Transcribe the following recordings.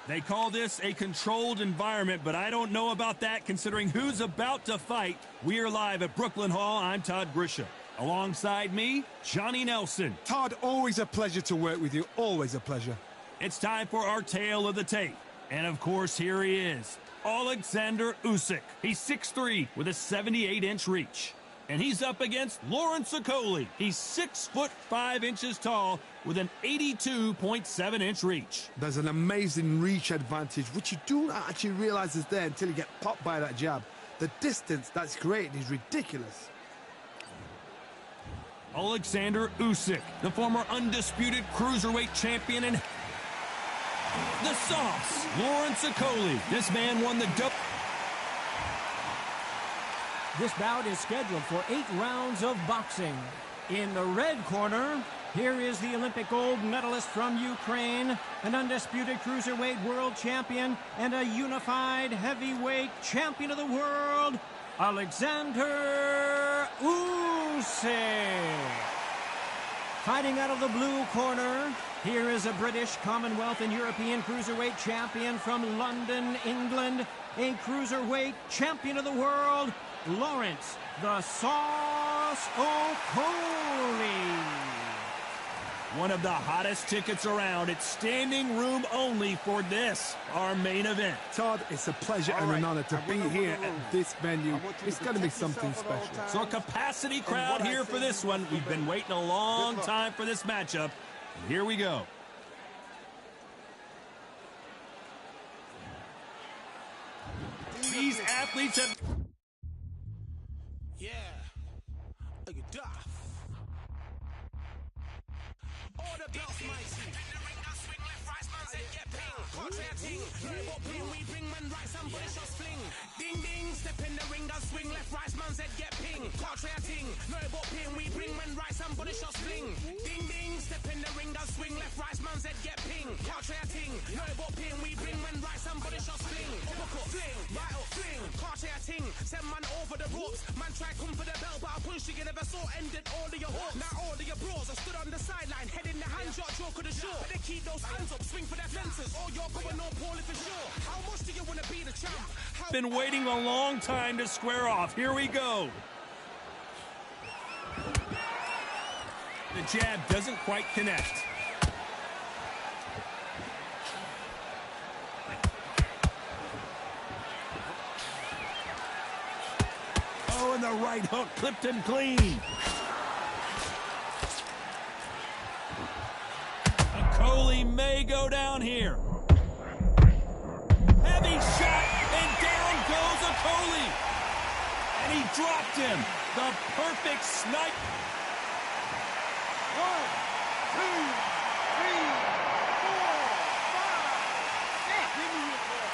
They call this a controlled environment, but I don't know about that considering who's about to fight. We are live at Brooklyn Hall. I'm Todd Grisham. Alongside me, Johnny Nelson. Todd, always a pleasure to work with you. Always a pleasure. It's time for our tale of the tape. And of course, here he is, Alexander Usyk. He's 6'3" with a 78-inch reach. And he's up against Lawrence Okolie. He's 6'5" tall with an 82.7-inch reach. There's an amazing reach advantage, which you don't actually realize is there until you get popped by that jab. The distance that's created is ridiculous. Alexander Usyk, the former undisputed cruiserweight champion, and the sauce, Lawrence Okolie. This man won the This bout is scheduled for 8 rounds of boxing. In the red corner, here is the Olympic gold medalist from Ukraine, an undisputed cruiserweight world champion, and a unified heavyweight champion of the world, Alexander Usyk. Fighting out of the blue corner, here is a British, Commonwealth, and European cruiserweight champion from London, England, a cruiserweight champion of the world, Lawrence "The Sauce" Okolie. One of the hottest tickets around. It's standing room only for this, our main event. Todd, it's a pleasure and an honor to be here at this venue. It's going to be something special. So a capacity crowd here for this one. We've been waiting a long time for this matchup. And here we go. These athletes have... Yeah. Look at Duff. All the belts, mighty. In the ring, I swing left, right, man said get ping. Contrary ting. What ping we bring, man, right, somebody shots fling. Ding, ding, step in the ring, I swing left, right, man said get ping. Contrary ting. No, what ping we bring, man, right, somebody shots fling. Ding, ding, step in the ring, I swing left, right, man said get ping. Contrary ting. No, what ping we bring, man, right, somebody shots fling. Uppercut, fling, right up, fling. Contrary ting. Send man over the ropes. Man try come for the bell, but I punch you never saw. Ended all of your hopes. Now all of your bros. I stood on the sideline, head in the hand shot, joke of the show. Better keep those hands up, swing for their fences. Or you're going on poorly for sure. How much do you want to be the champ? Been waiting a long time to square off. Here we go. The jab doesn't quite connect. Oh, and the right hook clipped him clean. Okolie may go down here. Heavy shot, and down goes Okolie. And he dropped him. The perfect snipe. 1, 2, 3, 4, 5, 6. Give me your ball.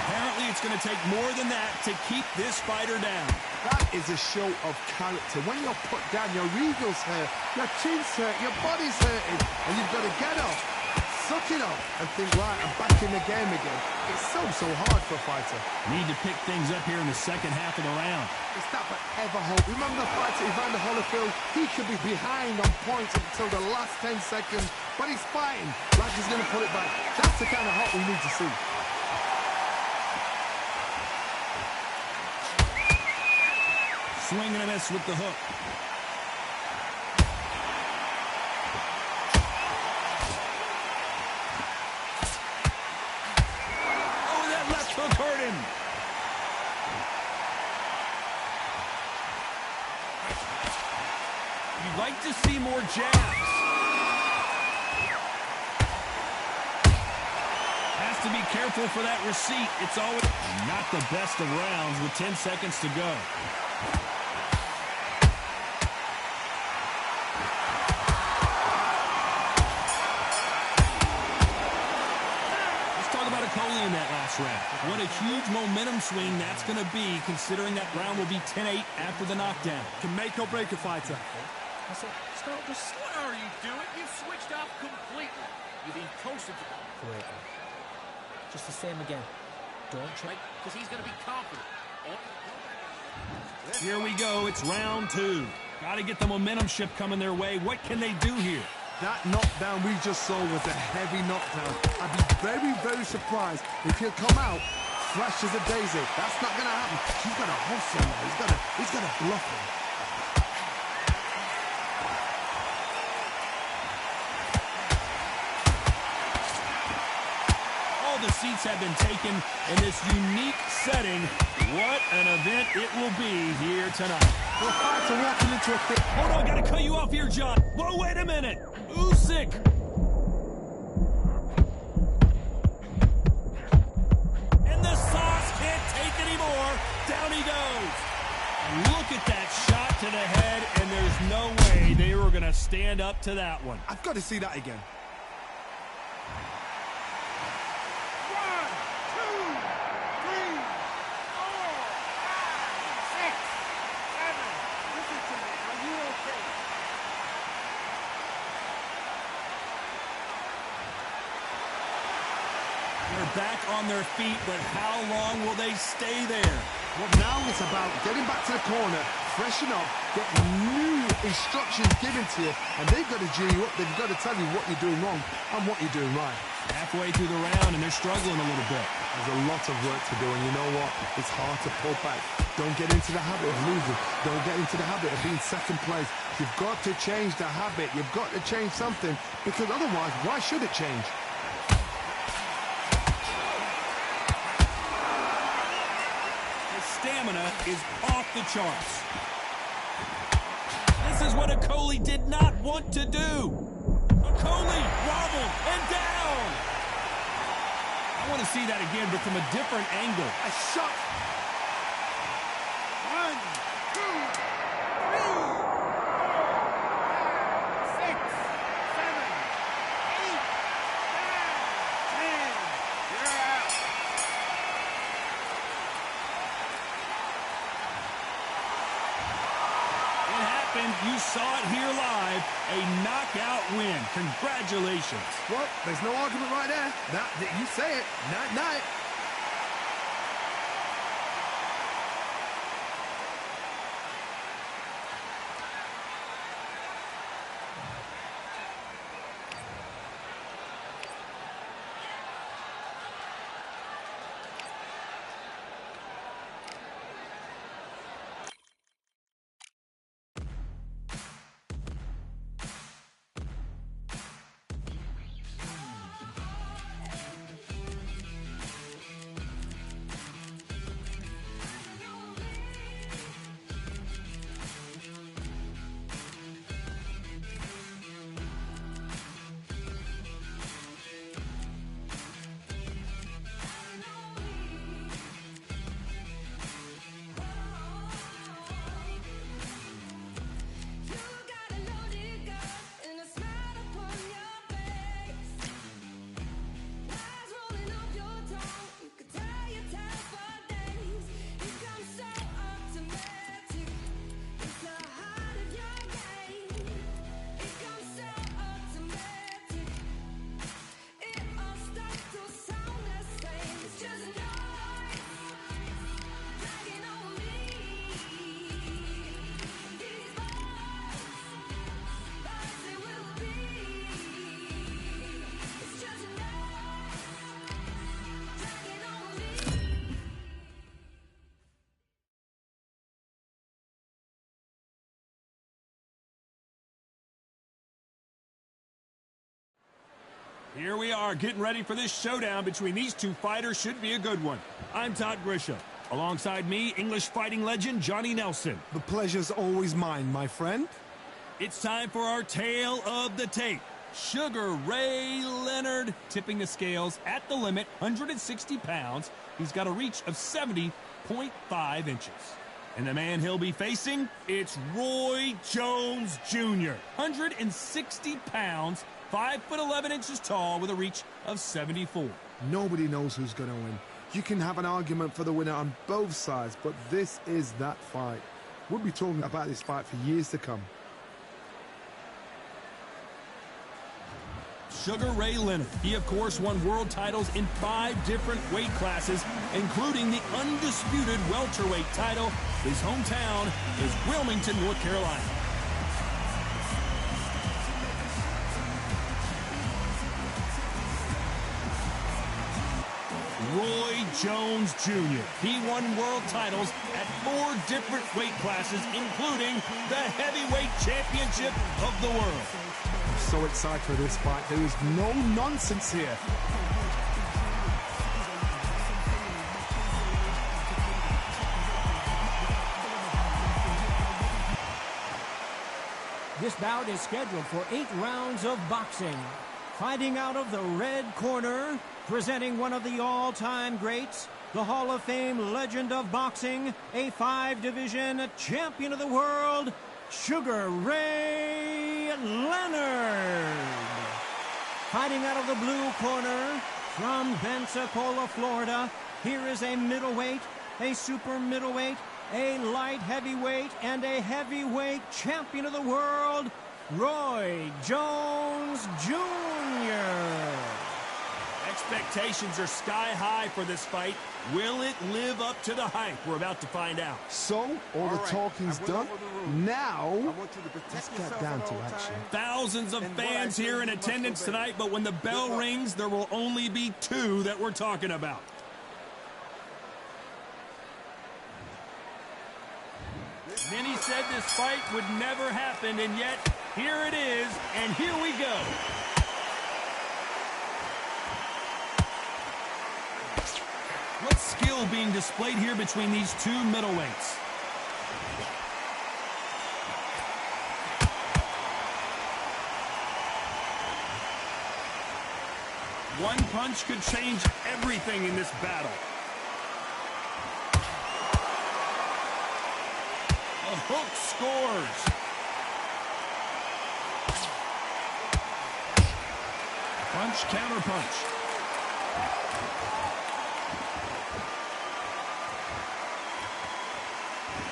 Apparently, it's going to take more than that to keep this fighter down. That is a show of character. When you're put down, your ego's hurt, your chin's hurt, your body's hurting, and you've got to get up, suck it up, and think, right, I'm back in the game again. It's so hard for a fighter. Need to pick things up here in the second half of the round. It's that but ever hope. Remember the fighter Evander Holyfield? He could be behind on points until the last 10 seconds, but he's fighting like he's going to put it back. That's the kind of hope we need to see. Swing and a miss with the hook. Oh, that left hook hurt him. You'd like to see more jabs. Has to be careful for that receipt. It's always not the best of rounds with 10 seconds to go. In that last round. What a huge momentum swing that's going to be, considering that round will be 10-8 after the knockdown. Can make or break a fighter. I said, start just... What are you doing? You switched off completely. You've been toasted. Great. Just the same again. Don't try. Because he's going to be confident. Here we go. It's round 2. Got to get the momentum shift coming their way. What can they do here? That knockdown we just saw was a heavy knockdown. I'd be very, very surprised if he'll come out fresh as a daisy. That's not going to happen. He's got to hustle now. He's got to bluff him. All the seats have been taken in this unique setting. What an event it will be here tonight. The fights are walking into a fit. Hold on, got to cut you off here, John. Whoa, wait a minute. Usyk. And the sauce can't take anymore. Down he goes. Look at that shot to the head, and there's no way they were going to stand up to that one. I've got to see that again. 1, 2, 3, 4, 5, 6, 7. Listen to me. Are you okay? They're back on their feet, but how long will they stay there? Well, now it's about getting back to the corner, freshen up, get new instructions given to you, and they've got to G you up. They've got to tell you what you're doing wrong and what you're doing right. Halfway through the round, and they're struggling a little bit. There's a lot of work to do, and you know what? It's hard to pull back. Don't get into the habit of losing. Don't get into the habit of being second place. You've got to change the habit. You've got to change something, because otherwise, why should it change? Stamina is off the charts. This is what Okolie did not want to do. Okolie wobbled and down. I want to see that again, but from a different angle. A shot. 1, 2, 3, 4, 5, 6, 7, 8, 9, 10. You're out. It happened. You saw it here live. A knockout win. Congratulations. Well, there's no argument right there. You say it. Night-night. Here we are, getting ready for this showdown between these two fighters. Should be a good one. I'm Todd Grisham. Alongside me, English fighting legend Johnny Nelson. The pleasure's always mine, my friend. It's time for our tale of the tape. Sugar Ray Leonard tipping the scales at the limit, 160 pounds. He's got a reach of 70.5 inches. And the man he'll be facing, it's Roy Jones Jr., 160 pounds, 5'11" tall with a reach of 74. Nobody knows who's going to win. You can have an argument for the winner on both sides, but this is that fight. We'll be talking about this fight for years to come. Sugar Ray Leonard. He, of course, won world titles in 5 different weight classes, including the undisputed welterweight title. His hometown is Wilmington, North Carolina. Roy Jones Jr. He won world titles at 4 different weight classes, including the heavyweight championship of the world. I'm so excited for this fight. There is no nonsense here. This bout is scheduled for 8 rounds of boxing. Fighting out of the red corner, presenting one of the all-time greats, the Hall of Fame legend of boxing, a 5-division champion of the world, Sugar Ray Leonard. Fighting out of the blue corner, from Pensacola, Florida, here is a middleweight, a super middleweight, a light heavyweight, and a heavyweight champion of the world, Roy Jones Jr. Expectations are sky high for this fight. Will it live up to the hype? We're about to find out. So, all the talking's done. Now, let's get down to action. Thousands of fans here in attendance tonight, but when the bell rings, there will only be 2 that we're talking about. Many said this fight would never happen, and yet here it is, and here we go. What skill being displayed here between these 2 middleweights? One punch could change everything in this battle. A hook scores. Punch, counter punch.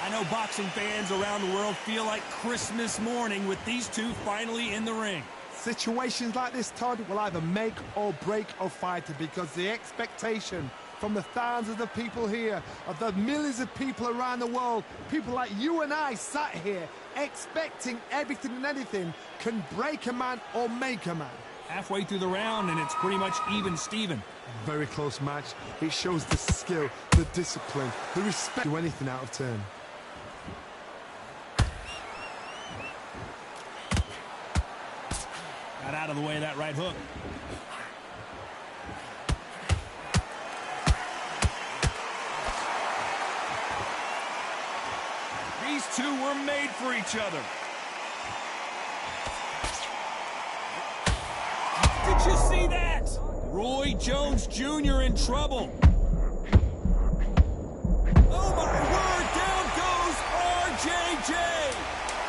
I know boxing fans around the world feel like Christmas morning with these 2 finally in the ring. Situations like this, Todd, will either make or break a fighter, because the expectation from the thousands of people here, of the millions of people around the world, people like you and I sat here expecting everything and anything, can break a man or make a man. Halfway through the round, and it's pretty much even Steven. Very close match. It shows the skill, the discipline, the respect. Do anything out of turn. Got out of the way of that right hook. These 2 were made for each other. Did you see that? Roy Jones Jr. in trouble. Oh my word, down goes RJJ.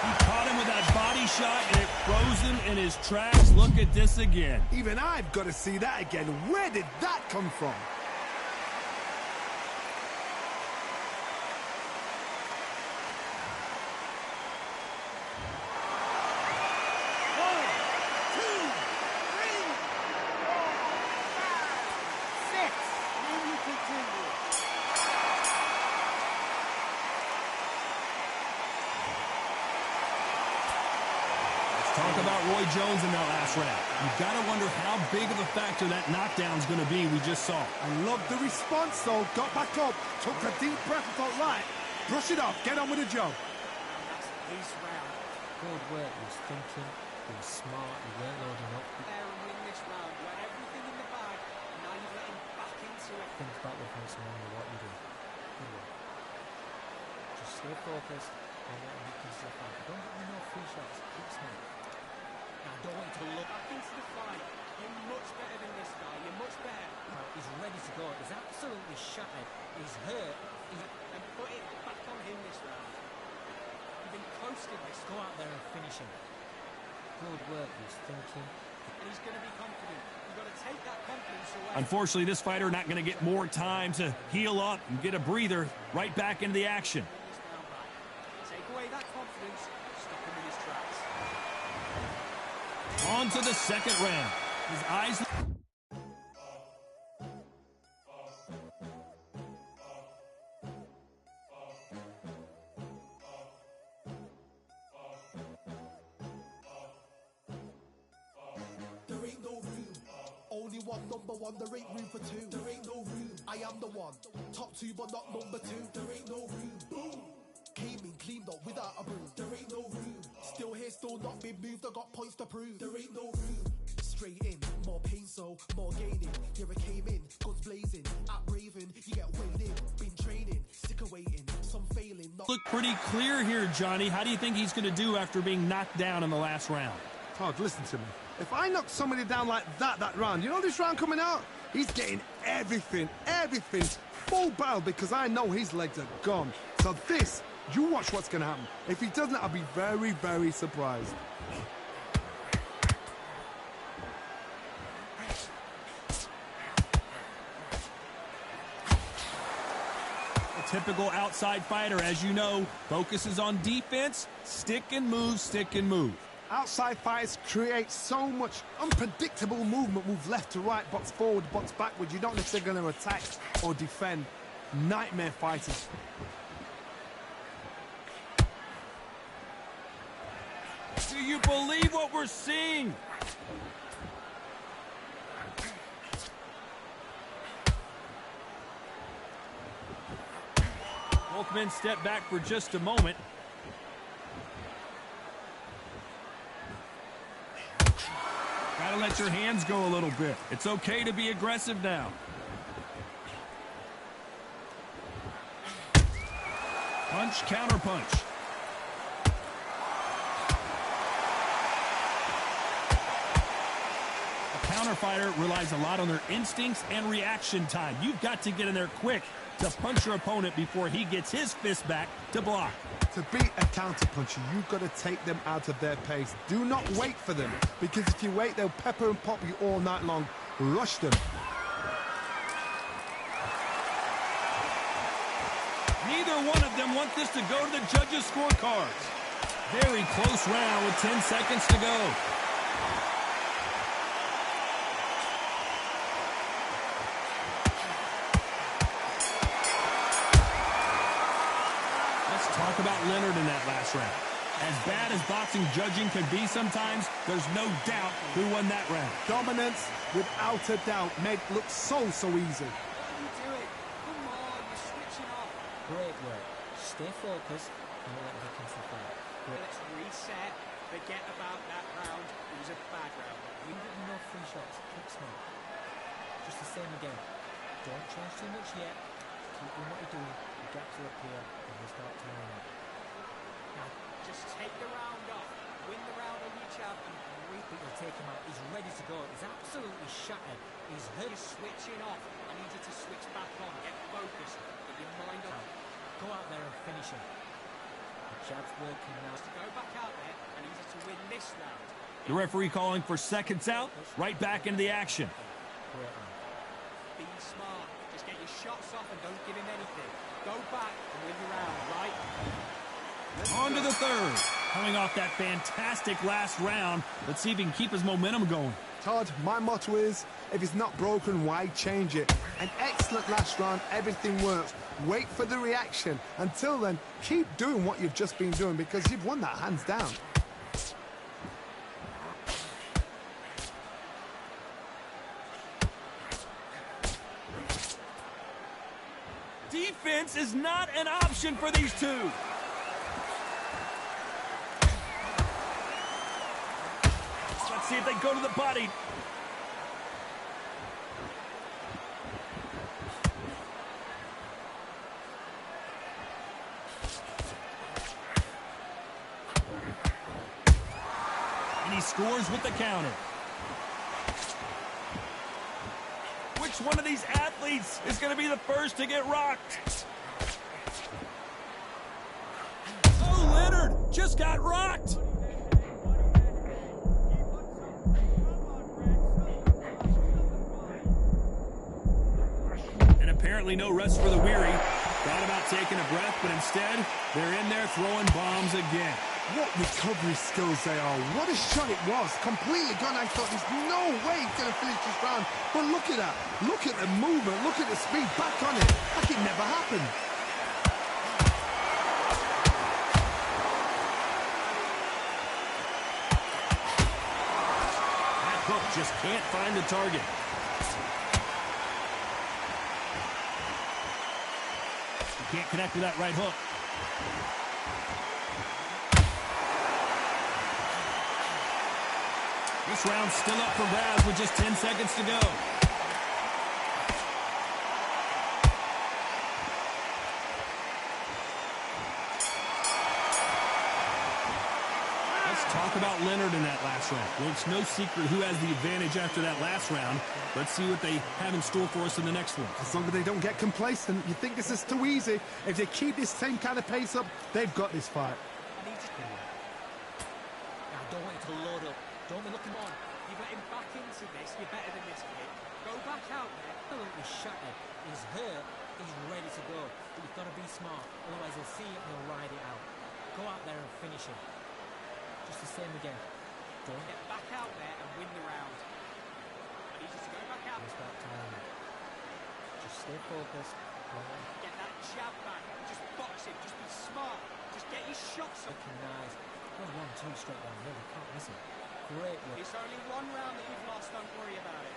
He caught him with that body shot, and it froze him in his tracks. Look at this again. Even I've got to see that again. Where did that come from? Talk about Roy Jones in that last round. You've got to wonder how big of a factor that knockdown's going to be we just saw. I love the response, though. Got back up, took a deep breath and thought, right, brush it off, get on with the job. That's his round. Good work. He was thinking. He was smart. He weren't loading up. There and win this round. You had everything in the bag. Now you've let him back into it. Think about what makes him know what you do. Good work. Just stay focused on what he can see. Don't get any more free shots. Keep smart. Now don't want to look back into the fight. You're much better than this guy. You're much better. Now, he's ready to go. He's absolutely shattered. He's hurt. And put it back on him this round. You've been close to this. Go out there and finish him. Good work. He's thinking. And he's going to be confident. You've got to take that confidence away. Unfortunately, this fighter not going to get more time to heal up and get a breather. Right back into the action. Take away that confidence. Stop him in his tracks. On to the second round. His eyes... There ain't no room. Only one number one, there ain't room for 2. There ain't no room. am the one. Top two, but not number two. There ain't no room. Boom. Came in, cleaned up without a broom. There ain't no room. Still here, still not been moved. I got points to prove. There ain't no room. Straight in, more pain, so more gaining. Here I came in, guns blazing. At Raven, you get weighed in. Been training, sick of waiting. Some failing. Look pretty clear here, Johnny. How do you think he's going to do after being knocked down in the last round? Todd, listen to me. If I knock somebody down like that round, you know this round coming out? He's getting everything, full barrel, because I know his legs are gone. So this, you watch what's going to happen. If he doesn't, I'll be very, very surprised. A typical outside fighter, as you know, focuses on defense, stick and move, stick and move. Outside fighters create so much unpredictable movement. Move left to right, box forward, box backwards. You don't know if they're going to attack or defend. Nightmare fighters. Do you believe what we're seeing? Both men step back for just a moment. Gotta let your hands go a little bit. It's okay to be aggressive now. Punch, counter punch. A counter fighter relies a lot on their instincts and reaction time. You've got to get in there quick to punch your opponent before he gets his fist back to block. To beat a counter puncher, you've got to take them out of their pace. Do not wait for them, because if you wait, they'll pepper and pop you all night long. Rush them. Neither one of them want this to go to the judges' scorecards. Very close round with 10 seconds to go. Talk about Leonard in that last round. As bad as boxing judging can be sometimes, there's no doubt who won that round. Dominance, without a doubt, made it look so easy. What are you doing? Come on, you're switching off. Great work. Stay focused and let it get into the fight. Let's reset. Forget about that round. It was a bad round. You didn't know free shots. Keep smart. Just the same again. Don't change too much yet. Keep doing what you're doing. The gaps will appear and you'll start turning up. Now, just take the round off. Win the round on your jab and breathe. But you'll take him out. He's ready to go. He's absolutely shattered. He's hurt. You're switching off. I need you to switch back on. Get focused. Get your mind on. Go out there and finish him. The jab's working now. To go back out there, I need you to win this round. The referee calling for seconds out, right back into the action. Great round. Be smart. Just get your shots off and don't give him anything. Go back and win the round, right? On to the third. Coming off that fantastic last round, let's see if he can keep his momentum going. Todd, my motto is, if it's not broken, why change it? An excellent last round, everything works. Wait for the reaction. Until then, keep doing what you've just been doing, because you've won that hands down. Defense is not an option for these two. Let's see if they go to the body. And he scores with the counter. Which one of these athletes is going to be the first to get rocked? Oh, Leonard just got rocked. And apparently no rest for the weary. Thought about taking a breath, but instead, they're in there throwing bombs again. What recovery skills they are. What a shot it was. Completely gone. I thought there's no way he's going to finish this round. But look at that. Look at the movement. Look at the speed. Back on it. Like it never happened. That hook just can't find the target. Can't connect with that right hook. This round's still up for grabs with just 10 seconds to go. Let's talk about Leonard in that last round. Well, it's no secret who has the advantage after that last round. Let's see what they have in store for us in the next one. As long as they don't get complacent, you think this is too easy. If they keep this same kind of pace up, they've got this fight. Now, don't want you to load up. Don't be looking on. You got him back into this. You're better than this kid. Go back out there. Absolutely shattered. He's hurt. He's ready to go. But you've got to be smart. Otherwise, he'll see it and he'll ride it out. Go out there and finish him. Just the same again. Don't Get back out there and win the round. I need you to go back out. It's that time. Just stay focused. Get that jab back. Just box him. Just be smart. Just get your shots up. Recognize. Well, 1-2 straight down there. You can't miss it. Great work. It's only one round that you've lost. Don't worry about it.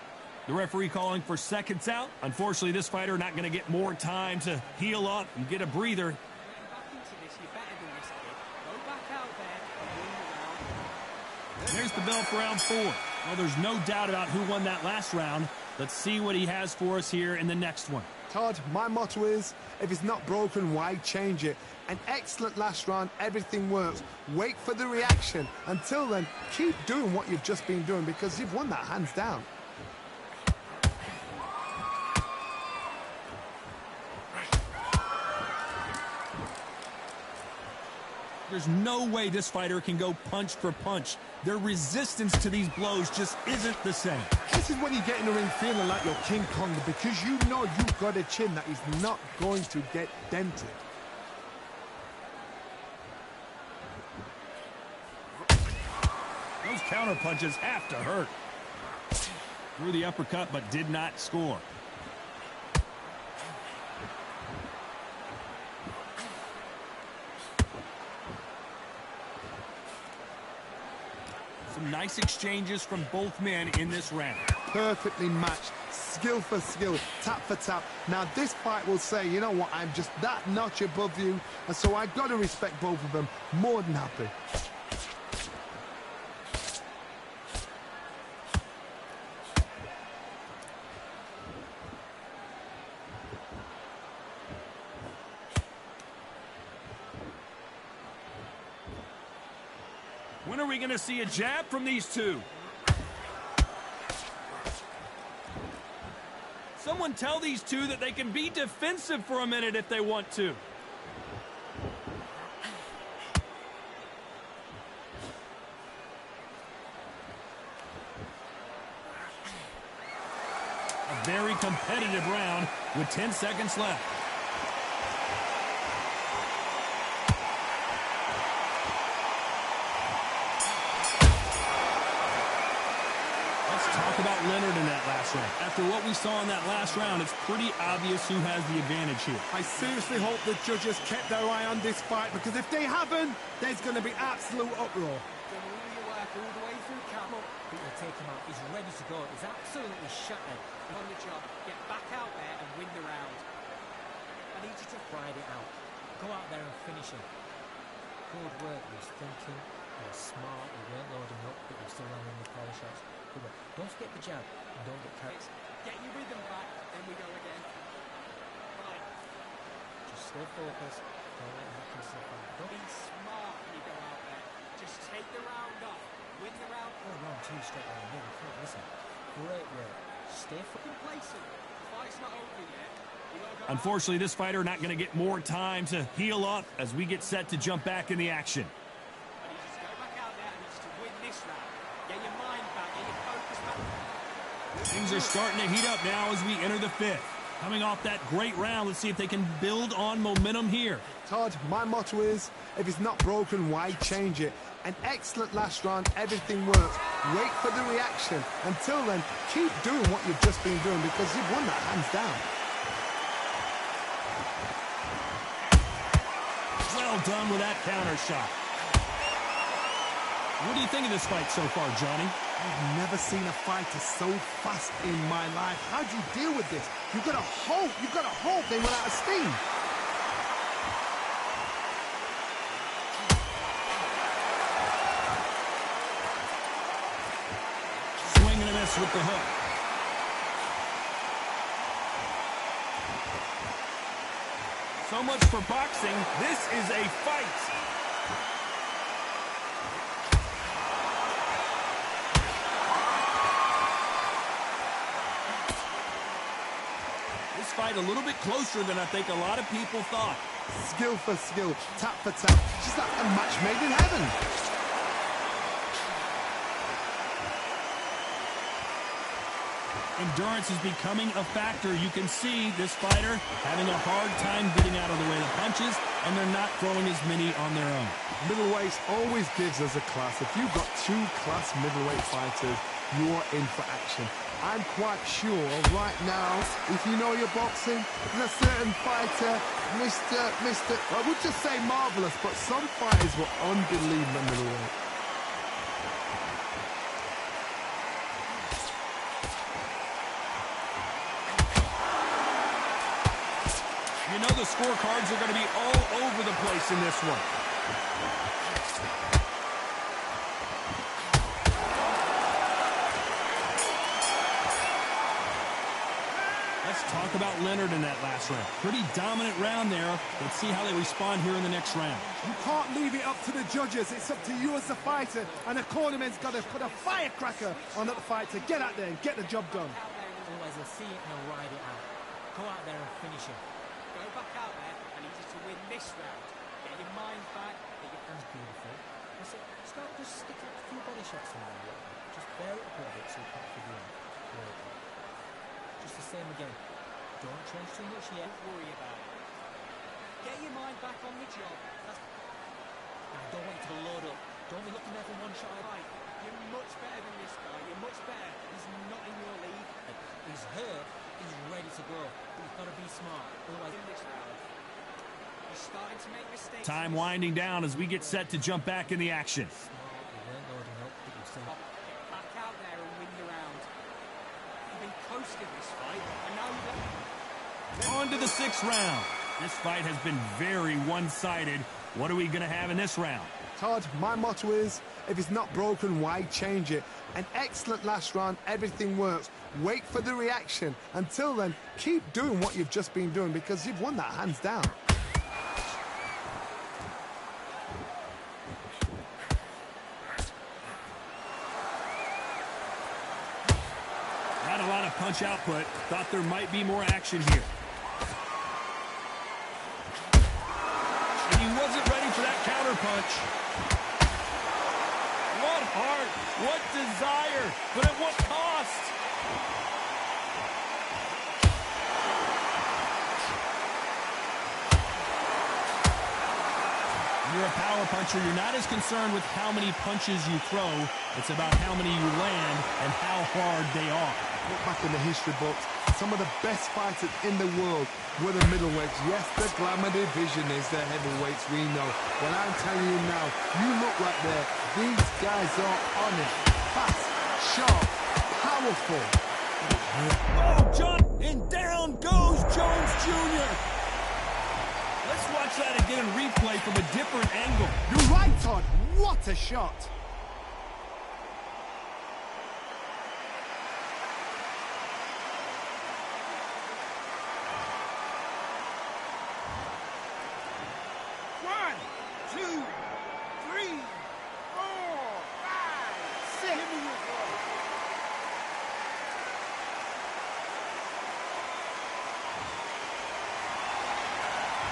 The referee calling for seconds out. Unfortunately, this fighter not going to get more time to heal up and get a breather. Getting back into this, you're better than this kid. Go back out there and win the round. There's the bell for round 4. Well, there's no doubt about who won that last round. Let's see what he has for us here in the next one. Todd, my motto is, if it's not broken, why change it? An excellent last round, everything works. Wait for the reaction. Until then, keep doing what you've just been doing because you've won that hands down. There's no way this fighter can go punch for punch. Their resistance to these blows just isn't the same. This is when you get in the ring feeling like you're King Kong because you know you've got a chin that is not going to get dented. Those counter punches have to hurt. Threw the uppercut but did not score. Some nice exchanges from both men in this round. Perfectly matched, skill for skill, tap for tap. Now this fight will say, you know what, I'm just that notch above you, and so I've got to respect both of them. More than happy. When are we going to see a jab from these two? Someone tell these two that they can be defensive for a minute if they want to. A very competitive round with 10 seconds left. About Leonard in that last round. After what we saw in that last round, it's pretty obvious who has the advantage here. I seriously hope the judges kept their eye on this fight because if they haven't, there's going to be absolute uproar. Done all your work all the way through camp. People take him out. He's ready to go. He's absolutely shattered. On the job. Get back out there and win the round. I need you to ride it out. Go out there and finish him. Good work. He was thinking. He was smart. He weren't loading up, but he was still landing the power shots. Good work. Don't forget the jab and don't get carried. Get your rhythm back, then we go again. Right. Just stay focused. Don't let him happen to the fight. Don't Be smart when you go out there. Just take the round off. Win the round. go 1-2 straight down there. You can't miss it. Great work. Stay fucking Complacent. The fight's not over yet. You gotta go Unfortunately, this fighter not going to get more time to heal up as we get set to jump back in the action. I need you to go back out there. I need you to win this round. Get your mind back. Get your focus back. Things are starting to heat up now as we enter the 5th. Coming off that great round, let's see if they can build on momentum here. Todd, my motto is, if it's not broken, why change it? An excellent last round, everything works. Wait for the reaction. Until then, keep doing what you've just been doing because you've won that hands down. Well done with that counter shot. What do you think of this fight so far, Johnny? I've never seen a fighter so fast in my life. How do you deal with this? You've got to hope they run out of steam. with the hook. So much for boxing. This is a fight. This fight a little bit closer than I think a lot of people thought. Skill for skill, tap for tap. Just like a match made in heaven. Endurance is becoming a factor. You can see this fighter having a hard time getting out of the way of the punches, and they're not throwing as many on their own. Middleweights always gives us a class. If you've got two class middleweight fighters, you're in for action. I'm quite sure right now, if you know your boxing, there's a certain fighter, I would just say marvelous, but some fighters were unbelievable middleweight. You know the scorecards are going to be all over the place in this one. Let's talk about Leonard in that last round. Pretty dominant round there. Let's see how they respond here in the next round. You can't leave it up to the judges. It's up to you as the fighter, and the cornerman's got to put a firecracker on the fight to get out there and get the job done. Otherwise, they'll see it and they'll ride it out. Go out there and finish it. Go back out there. I need you to win this round. Get your mind back. Get your... That's beautiful. That's it. Start just sticking a few body shots in there. Just bear it up a bit so you can't figure it out. Just the same again. Don't change too much yet. Don't worry about it. Get your mind back on the job. That's... Now, don't wait to load up. Don't be looking there for one shot. Right. You're much better than this guy. You're much better. He's not in your league. He's hurt. He's ready to go. But you've got to be smart. Otherwise, In this round, you're starting to make mistakes. Time winding down as we get set to jump back in the action. smart. You weren't loading up, but you've still... Get back out there and win the round. You've been coasting this fight, and now you've got... On to the sixth round. This fight has been very one-sided. What are we going to have in this round? Todd, my motto is, if it's not broken, why change it? An excellent last round, everything works. Wait for the reaction. Until then, keep doing what you've just been doing because you've won that hands down. Not a lot of punch output. Thought there might be more action here. And he wasn't ready for that counter punch. What heart, what desire, but at what cost? When you're a power puncher, you're not as concerned with how many punches you throw. It's about how many you land and how hard they are. Look back in the history books, some of the best fighters in the world were the middleweights. Yes, the glamour division is the heavyweights, we know. But I'm telling you now, you look right there, these guys are on it. Fast, sharp, powerful. Oh, John, and down goes Jones Jr. Let's watch that again, replay from a different angle. You're right, Todd. What a shot.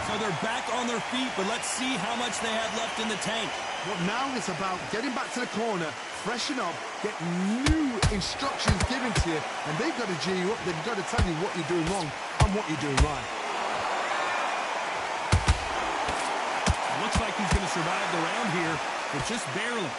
So they're back on their feet, but let's see how much they have left in the tank. Well, now it's about getting back to the corner, freshen up, get new instructions given to you, and they've got to G you up. They've got to tell you what you're doing wrong and what you're doing right. Looks like he's going to survive the round here, but just barely.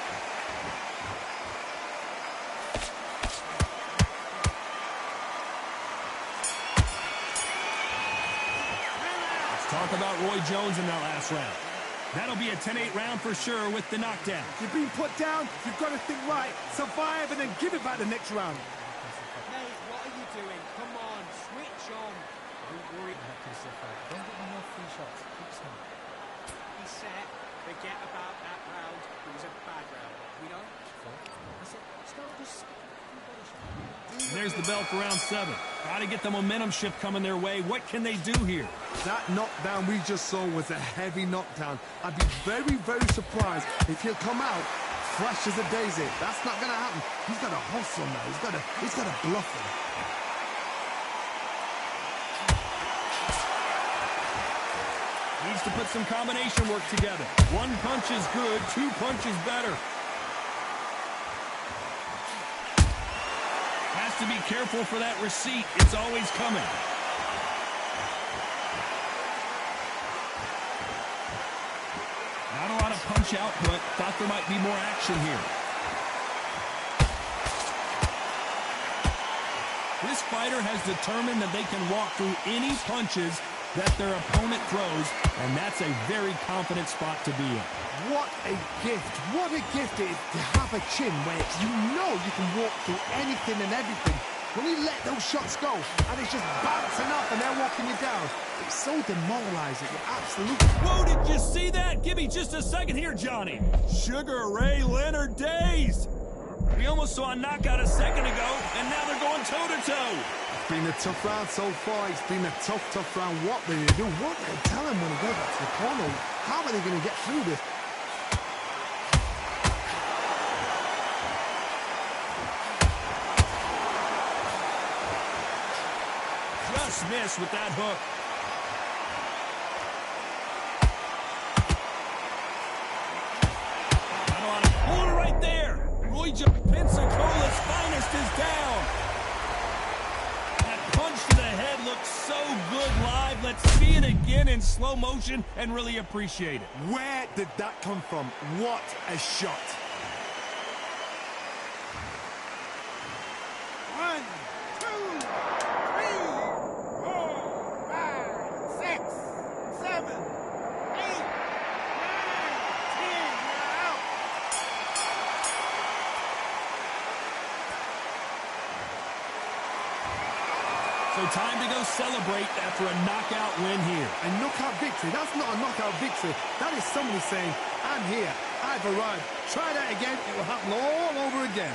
Talk about Roy Jones in that last round. That'll be a 10-8 round for sure with the knockdown. You've been put down, you've got to think right, survive, and then give it back the next round. Mate, what are you doing? Come on, switch on. Don't worry. Don't get me no free shots. Keep smart. Be set. Forget about that round. It was a bad round. We don't. That's it. Start just... And there's the bell for round 7. Got to get the momentum shift coming their way. What can they do here? That knockdown we just saw was a heavy knockdown. I'd be very, very surprised if he'll come out fresh as a daisy. That's not going to happen. He's got to hustle now. He's got to bluff him. Needs to put some combination work together. One punch is good, 2 punches better. Has to be careful for that receipt. It's always coming. Not a lot of punch output. Thought there might be more action here. This fighter has determined that they can walk through any punches that their opponent throws, and that's a very confident spot to be in. What a gift. What a gift it is to have a chin where you know you can walk through anything and everything. When you let those shots go and it's just bouncing up and they're walking you down, it's so demoralizing. It absolutely... Whoa, did you see that? Give me just a second here, Johnny. Sugar Ray Leonard days. We almost saw a knockout a second ago, and now they're going toe-to-toe. It's been a tough round so far. It's been a tough round. What do they do? What do they tell him when he goes back to the corner? How are they going to get through this? Just missed with that hook. Got a lot of pull right there. Roy Pensacola's finest is down. That punch to the head looks so good live. Let's see it again in slow motion and really appreciate it. Where did that come from? What a shot. 1, 2, 3, 4, 5, 6, 7, 8, 9, 10. You're out. So time to go celebrate after a knockout win here. A knockout victory? That's not a knockout victory. That is somebody saying, I'm here, I've arrived. Try that again, it will happen all over again.